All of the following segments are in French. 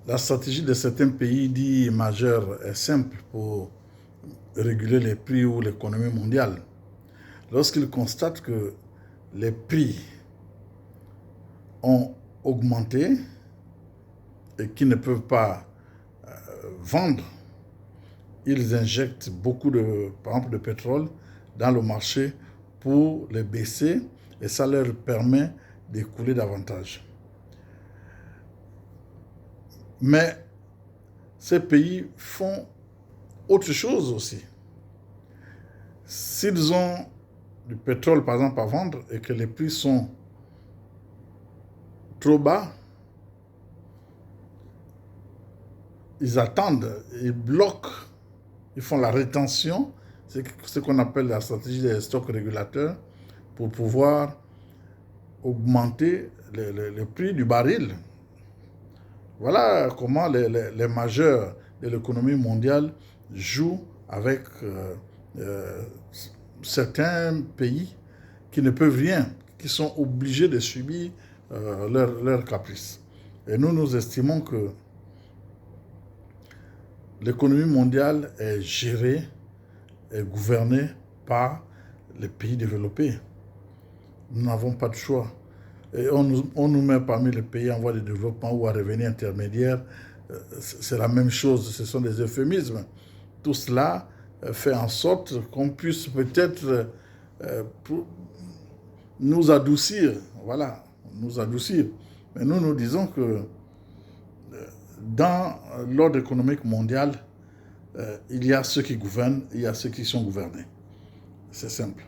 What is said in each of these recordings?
La stratégie de certains pays dits majeurs est simple pour réguler les prix ou l'économie mondiale. Lorsqu'ils constatent que les prix ont augmenté et qu'ils ne peuvent pas vendre, ils injectent beaucoup par exemple, de pétrole dans le marché pour les baisser et ça leur permet d'écouler davantage. Mais ces pays font autre chose aussi. S'ils ont du pétrole, par exemple, à vendre et que les prix sont trop bas, ils attendent, ils bloquent, ils font la rétention, c'est ce qu'on appelle la stratégie des stocks régulateurs, pour pouvoir augmenter le prix du baril. Voilà comment les majeurs de l'économie mondiale jouent avec certains pays qui ne peuvent rien, qui sont obligés de subir leurs caprices. Et nous estimons que l'économie mondiale est gérée et gouvernée par les pays développés. Nous n'avons pas de choix. Et on nous met parmi les pays en voie de développement ou à revenu intermédiaire. C'est la même chose, ce sont des euphémismes. Tout cela fait en sorte qu'on puisse peut-être nous adoucir, voilà, nous adoucir. Mais nous disons que dans l'ordre économique mondial, il y a ceux qui gouvernent, il y a ceux qui sont gouvernés. C'est simple.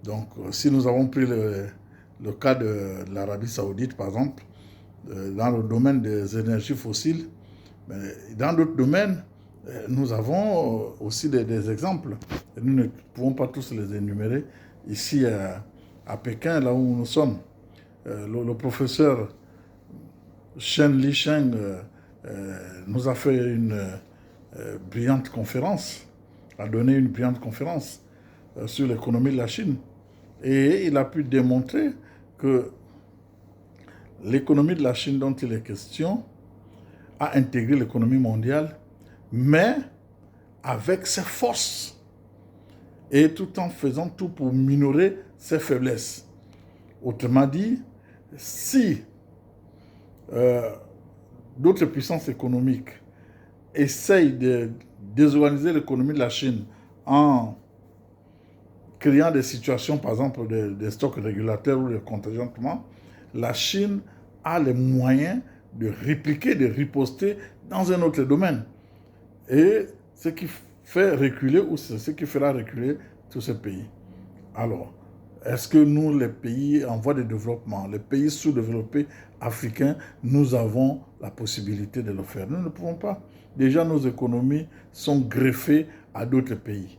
Donc, si nous avons pris le cas de l'Arabie Saoudite, par exemple, dans le domaine des énergies fossiles, mais dans d'autres domaines, nous avons aussi des exemples. Et nous ne pouvons pas tous les énumérer. Ici, à Pékin, là où nous sommes, le professeur Shen Lisheng nous a fait une brillante conférence, a donné une brillante conférence sur l'économie de la Chine. Et il a pu démontrer que l'économie de la Chine dont il est question a intégré l'économie mondiale, mais avec ses forces et tout en faisant tout pour minorer ses faiblesses. Autrement dit, si d'autres puissances économiques essayent de désorganiser l'économie de la Chine en créant des situations, par exemple, des stocks régulateurs ou de contingentement, la Chine a les moyens de répliquer, de riposter dans un autre domaine. Et ce qui fait reculer, ou ce qui fera reculer tous ces pays. Alors, est-ce que nous, les pays en voie de développement, les pays sous-développés africains, nous avons la possibilité de le faire? Nous ne pouvons pas. Déjà, nos économies sont greffées à d'autres pays.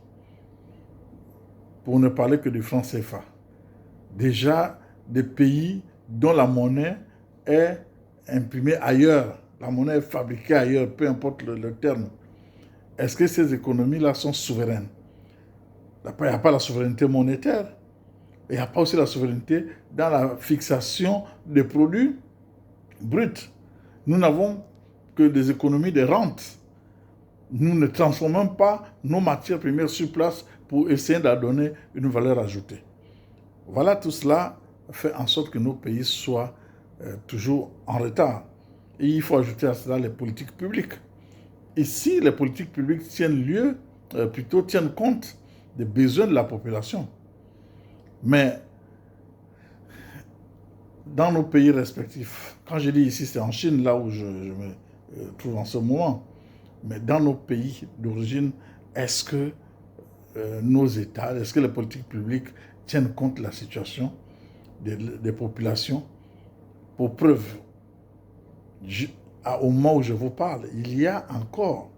Pour ne parler que du franc CFA. Déjà, des pays dont la monnaie est imprimée ailleurs, la monnaie est fabriquée ailleurs, peu importe le terme. Est-ce que ces économies-là sont souveraines? Il n'y a pas la souveraineté monétaire. Il n'y a pas aussi la souveraineté dans la fixation des produits bruts. Nous n'avons que des économies de rente. Nous ne transformons pas nos matières premières sur place pour essayer de leur donner une valeur ajoutée. Voilà, tout cela fait en sorte que nos pays soient toujours en retard. Et il faut ajouter à cela les politiques publiques. Ici, les politiques publiques tiennent compte des besoins de la population. Mais dans nos pays respectifs, quand je dis ici, c'est en Chine, là où je me trouve en ce moment, mais dans nos pays d'origine, est-ce que nos États, est-ce que les politiques publiques tiennent compte de la situation des populations? Pour preuve, au moment où je vous parle, il y a encore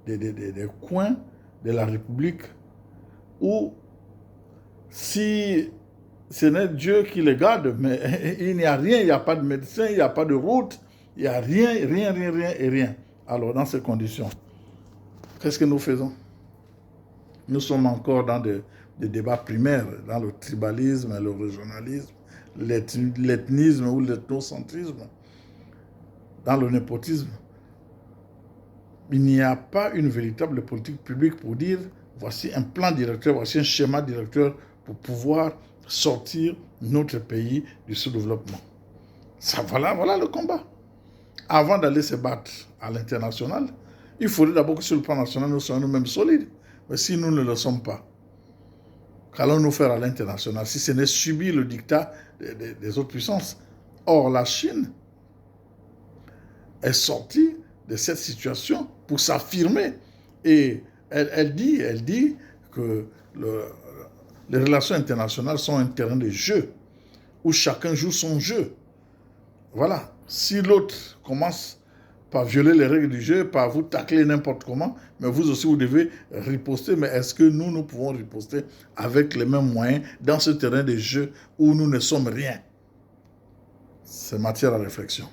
des coins de la République où, si ce n'est Dieu qui les garde, mais il n'y a rien, il n'y a pas de médecin, il n'y a pas de route, il n'y a rien. Alors, dans ces conditions, qu'est-ce que nous faisons? Nous sommes encore dans des débats primaires, dans le tribalisme, le régionalisme, l'ethnisme ou l'ethnocentrisme. dans le népotisme, il n'y a pas une véritable politique publique pour dire voici un plan directeur, voici un schéma directeur pour pouvoir sortir notre pays du sous-développement. Ça, voilà le combat. Avant d'aller se battre à l'international, il faudrait d'abord que sur le plan national, nous soyons nous-mêmes solides. Mais si nous ne le sommes pas, qu'allons-nous faire à l'international si ce n'est subir le dictat des autres puissances? Or, la Chine est sortie de cette situation pour s'affirmer. Et elle dit que les relations internationales sont un terrain de jeu, où chacun joue son jeu. Voilà. Si l'autre commence par violer les règles du jeu, par vous tacler n'importe comment, mais vous aussi vous devez riposter. Mais est-ce que nous pouvons riposter avec les mêmes moyens dans ce terrain de jeu où nous ne sommes rien? C'est matière à réflexion.